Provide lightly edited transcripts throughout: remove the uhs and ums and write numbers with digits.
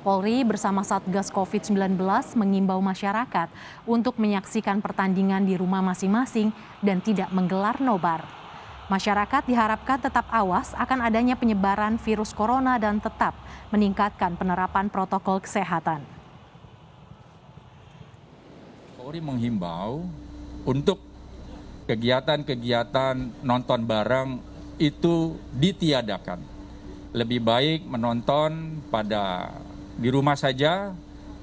Polri bersama Satgas COVID-19 mengimbau masyarakat untuk menyaksikan pertandingan di rumah masing-masing dan tidak menggelar nobar. Masyarakat diharapkan tetap awas akan adanya penyebaran virus corona dan tetap meningkatkan penerapan protokol kesehatan. Polri menghimbau untuk kegiatan-kegiatan nonton bareng itu ditiadakan. Lebih baik menonton di rumah saja,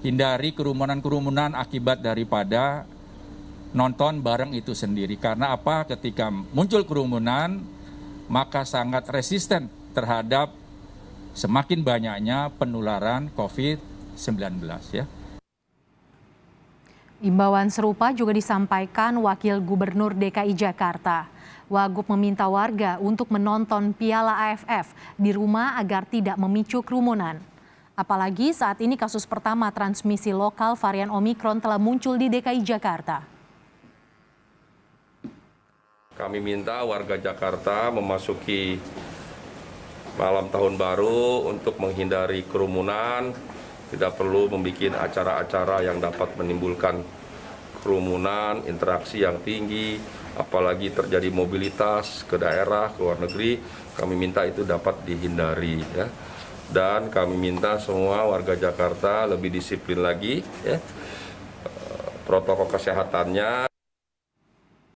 hindari kerumunan-kerumunan akibat daripada nonton bareng itu sendiri. Karena apa? Ketika muncul kerumunan, maka sangat resisten terhadap semakin banyaknya penularan COVID-19 ya. Imbauan serupa juga disampaikan Wakil Gubernur DKI Jakarta. Wagub meminta warga untuk menonton Piala AFF di rumah agar tidak memicu kerumunan. Apalagi saat ini kasus pertama transmisi lokal varian Omikron telah muncul di DKI Jakarta. Kami minta warga Jakarta memasuki malam tahun baru untuk menghindari kerumunan, tidak perlu membuat acara-acara yang dapat menimbulkan kerumunan, interaksi yang tinggi, apalagi terjadi mobilitas ke daerah, ke luar negeri, kami minta itu dapat dihindari ya. Dan kami minta semua warga Jakarta lebih disiplin lagi ya. Protokol kesehatannya